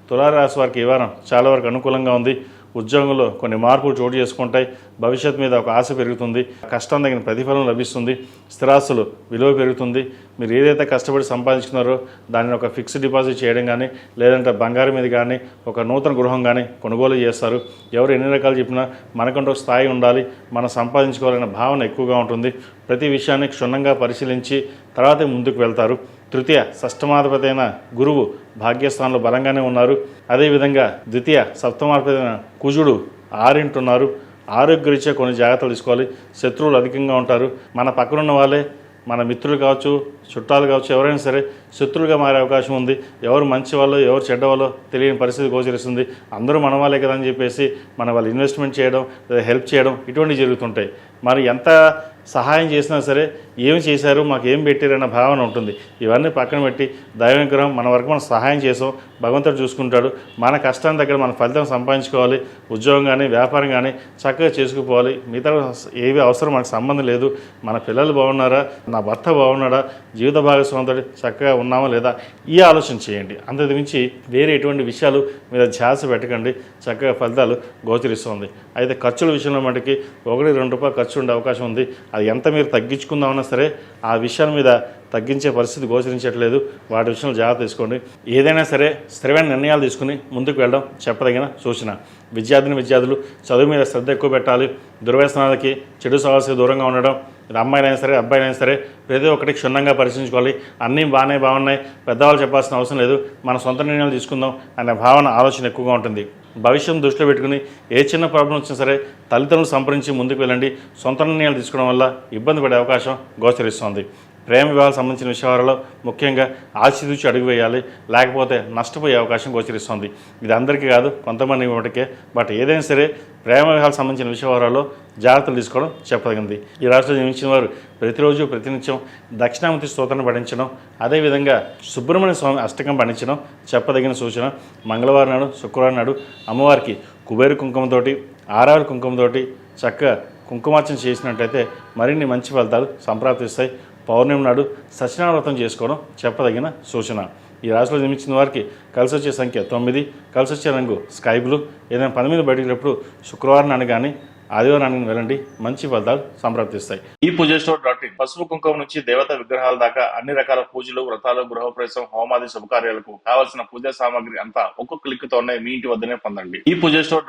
తులారాశి వారికి ఈ వారం చాలా వరకు అనుకూలంగా ఉంది. ఉద్యోగంలో కొన్ని మార్పులు చోటు చేసుకుంటాయి. భవిష్యత్తు మీద ఒక ఆశ పెరుగుతుంది. కష్టం తగిన ప్రతిఫలం లభిస్తుంది. స్థిరాస్తులు విలువ పెరుగుతుంది. మీరు ఏదైతే కష్టపడి సంపాదించుకున్నారో దానిని ఒక ఫిక్స్డ్ డిపాజిట్ చేయడం కానీ, లేదంటే బంగారం మీద కానీ, ఒక నూతన గృహం కానీ కొనుగోలు చేస్తారు. ఎవరు ఎన్ని రకాలు చెప్పినా మనకంటూ ఒక స్థాయి ఉండాలి, మనం సంపాదించుకోవాలనే భావన ఎక్కువగా ఉంటుంది. ప్రతి విషయాన్ని క్షుణ్ణంగా పరిశీలించి తర్వాతే ముందుకు వెళ్తారు. తృతీయ షష్టమాధిపతి అయిన గురువు భాగ్యస్థానంలో బలంగానే ఉన్నారు. అదేవిధంగా ద్వితీయ సప్తమాధిపతి అయిన కుజుడు ఆరింటున్నారు. ఆరోగ్యరీత్యా కొన్ని జాగ్రత్తలు తీసుకోవాలి. శత్రువులు అధికంగా ఉంటారు. మన పక్కనున్న వాళ్ళే మన మిత్రులు కావచ్చు, చుట్టాలు కావచ్చు, ఎవరైనా సరే శత్రువులుగా మారే అవకాశం ఉంది. ఎవరు మంచి వాళ్ళు ఎవరు చెడ్డ వాళ్ళో తెలియని పరిస్థితి గోచరిస్తుంది. అందరూ మన వాళ్ళే కదా అని చెప్పేసి మన వాళ్ళు ఇన్వెస్ట్మెంట్ చేయడం లేదా హెల్ప్ చేయడం ఇటువంటివి జరుగుతుంటాయి. మరి ఎంత సహాయం చేసినా సరే ఏమి చేశారు, మాకు ఏం పెట్టారన్న భావన ఉంటుంది. ఇవన్నీ పక్కన పెట్టి దైవనుగ్రహం మన వరకు మనం సహాయం చేసాం, భగవంతుడు చూసుకుంటాడు. మన కష్టాన్ని దగ్గర మన ఫలితం సంపాదించుకోవాలి. ఉద్యోగం కానీ వ్యాపారం కానీ చక్కగా చేసుకుపోవాలి. మిగతా ఏవి అవసరం మనకు సంబంధం లేదు. మన పిల్లలు బాగున్నారా, నా భర్త బాగున్నాడా, జీవిత భాగస్వామితో చక్కగా ఉన్నామా లేదా, ఈ ఆలోచన చేయండి. అంతకు మించి వేరే ఎటువంటి విషయాలు మీద ధ్యాస పెట్టకండి. చక్కగా ఫలితాలు గోచరిస్తుంది. అయితే ఖర్చుల విషయంలో మటుకి ₹1-2 ఖర్చు ఉండే అవకాశం ఉంది. అది ఎంత మీరు తగ్గించుకుందామన్నా సరే ఆ విషయాల మీద తగ్గించే పరిస్థితి గోచరించట్లేదు. వాటి విషయంలో జాగ్రత్త తీసుకోండి. ఏదైనా సరే స్థిరమైన నిర్ణయాలు తీసుకుని ముందుకు వెళ్ళడం చెప్పదగిన సూచన. విద్యార్థులు చదువు మీద శ్రద్ధ ఎక్కువ పెట్టాలి. దుర్వ్యసనాలకి చెడు సహవాసాలకు దూరంగా ఉండడం. ఇది అమ్మాయినైనా సరే అబ్బాయినైనా సరే ప్రతి ఒక్కటి క్షుణ్ణంగా పరిశీలించుకోవాలి. అన్నీ బాగున్నాయి, పెద్దవాళ్ళు చెప్పాల్సిన అవసరం లేదు, మన సొంత నిర్ణయాలు తీసుకుందాం అనే భావన ఆలోచన ఎక్కువగా ఉంటుంది. భవిష్యత్తు దృష్టిలో పెట్టుకుని ఏ చిన్న ప్రాబ్లం వచ్చినా సరే తల్లిదండ్రులు సంప్రదించి ముందుకు వెళ్ళండి. సొంత నిర్ణయాలు తీసుకోవడం వల్ల ఇబ్బంది పడే అవకాశం గోచరిస్తుంది. ప్రేమ వివాహాలకు సంబంధించిన విషయాలలో ముఖ్యంగా ఆచితూచి అడుగు వేయాలి, లేకపోతే నష్టపోయే అవకాశం గోచరిస్తుంది. ఇది అందరికీ కాదు, కొంతమంది మటుకే. బట్ ఏదైనా సరే ప్రేమ వివాహాలకు సంబంధించిన విషయాలలో జాగ్రత్తలు తీసుకోవడం చెప్పదగింది. ఈ రాష్ట్రంలో జన్మించిన వారు ప్రతిరోజు ప్రతినిత్యం దక్షిణామూర్తి స్తోత్రం పఠించడం, అదేవిధంగా సుబ్రహ్మణ్య స్వామి అష్టకం పఠించడం చెప్పదగిన సూచన. మంగళవారం నాడు, శుక్రవారం నాడు అమ్మవారికి కుబేర కుంకుమతోటి, ఆరారు కుంకుమతోటి చక్కగా కుంకుమార్చన చేసినట్టయితే మరిన్ని మంచి ఫలితాలు సంప్రాప్తిస్తాయి. పౌర్ణమి నాడు సత్యనారాయణ వ్రతం చేసుకోవడం చెప్పదగిన సూచన. ఈ రాశిలో జన్మించిన వారికి కలిసి వచ్చే సంఖ్య 9, కలిసి వచ్చే రంగు స్కై బ్లూ. ఏదైనా పని మీద బయటకు వెళ్ళినప్పుడు శుక్రవారం నాడు కానీ ఆదివారం నాడు వెళ్ళండి, మంచి ఫలితాలు సంప్రాప్తిస్తాయి. ఈ పూజస్టోర్.in పసుపు కుంకుమ నుంచి దేవతా విగ్రహాల దాకా అన్ని రకాల పూజలు, వ్రతాలు, గృహప్రవేశం, హోమాది శుభకార్యాలకు కావాల్సిన పూజా సామాగ్రి అంతా ఒక్కొక్క క్లిక్ తోనే మీ ఇంటి వద్దనే పొందండి. ఈ పూజస్టోర్.in